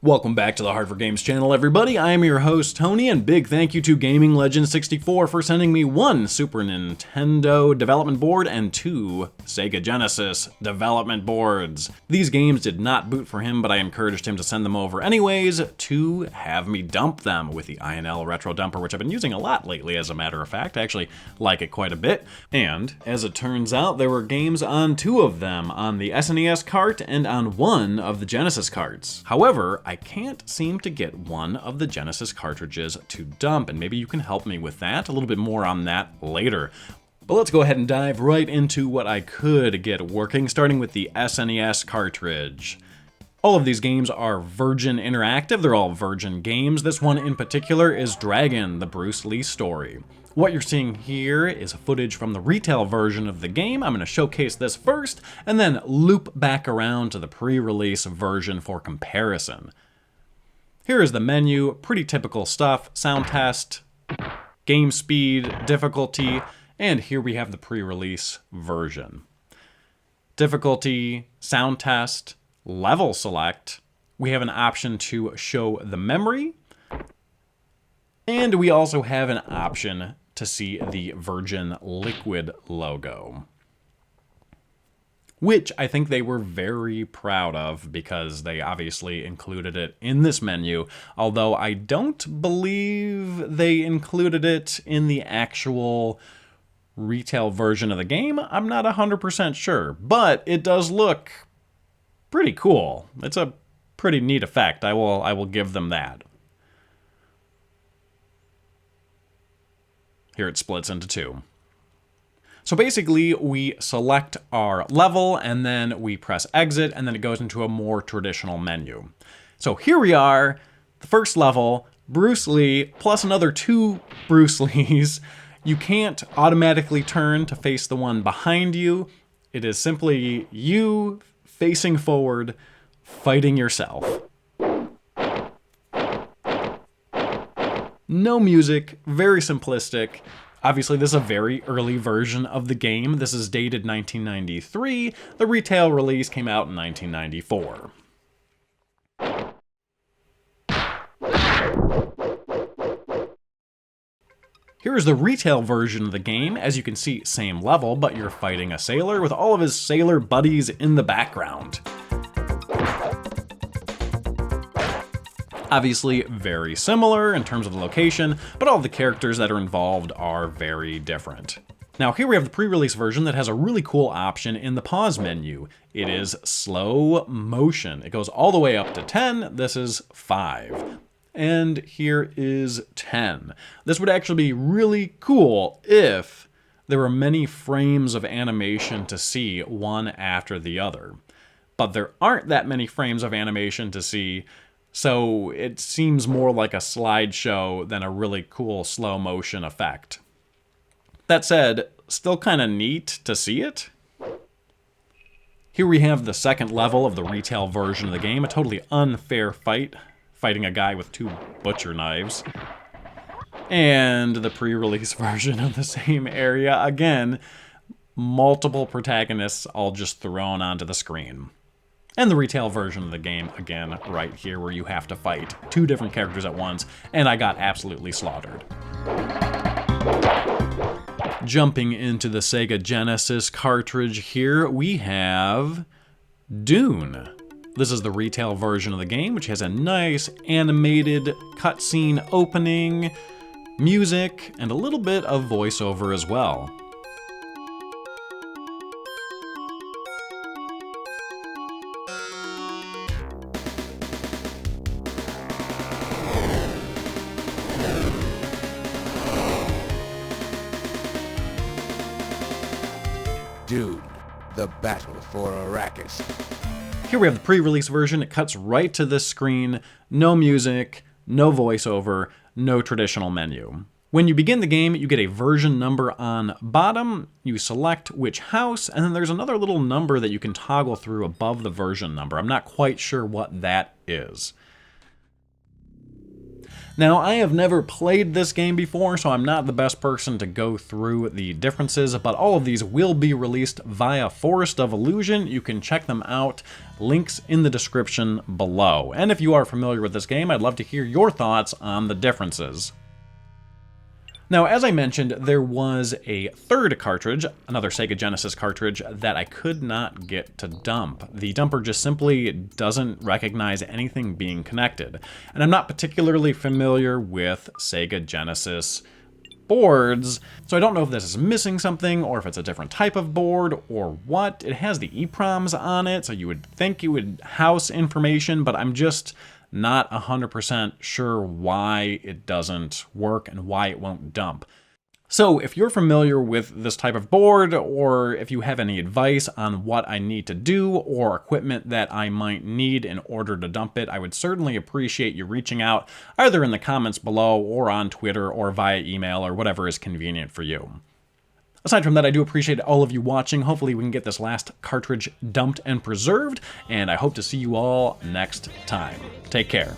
Welcome back to the Hard4Games channel, everybody. I am your host, Tony, and big thank you to Gaming Legend 64 for sending me 1 Super Nintendo development board and 2 Sega Genesis development boards. These games did not boot for him, but I encouraged him to send them over anyways to have me dump them with the INL Retro Dumper, which I've been using a lot lately, as a matter of fact. I actually like it quite a bit. And, as it turns out, there were games on 2 of them, on the SNES cart and on 1 of the Genesis carts. However, I can't seem to get one of the Genesis cartridges to dump, and maybe you can help me with that. A little bit more on that later. But let's go ahead and dive right into what I could get working, starting with the SNES cartridge. All of these games are Virgin Interactive. They're all Virgin games. This one in particular is Dragon, the Bruce Lee story. What you're seeing here is footage from the retail version of the game. I'm going to showcase this first, and then loop back around to the pre-release version for comparison. Here is the menu, pretty typical stuff, sound test, game speed, difficulty, and here we have the pre-release version. Difficulty, sound test, level select. We have an option to show the memory, and we also have an option to see the Virgin Liquid logo, which I think they were very proud of because they obviously included it in this menu, although I don't believe they included it in the actual retail version of the game. I'm not 100% sure, but it does look pretty cool. It's a pretty neat effect. I will give them that. Here it splits into 2. So basically, we select our level, and then we press exit, and then it goes into a more traditional menu. So here we are, the first level, Bruce Lee, plus another 2 Bruce Lees. You can't automatically turn to face the one behind you. It is simply you facing forward, fighting yourself. No music, very simplistic. Obviously, this is a very early version of the game. This is dated 1993. The retail release came out in 1994. Here is the retail version of the game. As you can see, same level, but you're fighting a sailor with all of his sailor buddies in the background. Obviously very similar in terms of the location, but all the characters that are involved are very different. Now here we have the pre-release version that has a really cool option in the pause menu. It is slow motion. It goes all the way up to 10. This is 5. And here is 10. This would actually be really cool if there were many frames of animation to see one after the other. But there aren't that many frames of animation to see, so it seems more like a slideshow than a really cool slow motion effect. That said, still kind of neat to see it. Here we have the second level of the retail version of the game, a totally unfair fight, fighting a guy with 2 butcher knives. And the pre-release version of the same area, again, multiple protagonists all just thrown onto the screen. And the retail version of the game, again, right here, where you have to fight 2 different characters at once, and I got absolutely slaughtered. Jumping into the Sega Genesis cartridge here, we have Dune. This is the retail version of the game, which has a nice animated cutscene opening, music, and a little bit of voiceover as well. Dune, the battle for Arrakis. Here we have the pre-release version. It cuts right to this screen. No music, no voiceover, no traditional menu. When you begin the game, you get a version number on bottom. You select which house, and then there's another little number that you can toggle through above the version number. I'm not quite sure what that is. Now, I have never played this game before, so I'm not the best person to go through the differences, but all of these will be released via Forest of Illusion. You can check them out. Links in the description below. And if you are familiar with this game, I'd love to hear your thoughts on the differences. Now, as I mentioned, there was a third cartridge, another Sega Genesis cartridge, that I could not get to dump. The dumper just simply doesn't recognize anything being connected. And I'm not particularly familiar with Sega Genesis boards, so I don't know if this is missing something or if it's a different type of board or what. It has the EEPROMs on it, so you would think it would house information, but I'm just not 100% sure why it doesn't work and why it won't dump. So if you're familiar with this type of board, or if you have any advice on what I need to do or equipment that I might need in order to dump it, I would certainly appreciate you reaching out either in the comments below or on Twitter or via email or whatever is convenient for you. Aside from that, I do appreciate all of you watching. Hopefully we can get this last cartridge dumped and preserved, and I hope to see you all next time. Take care.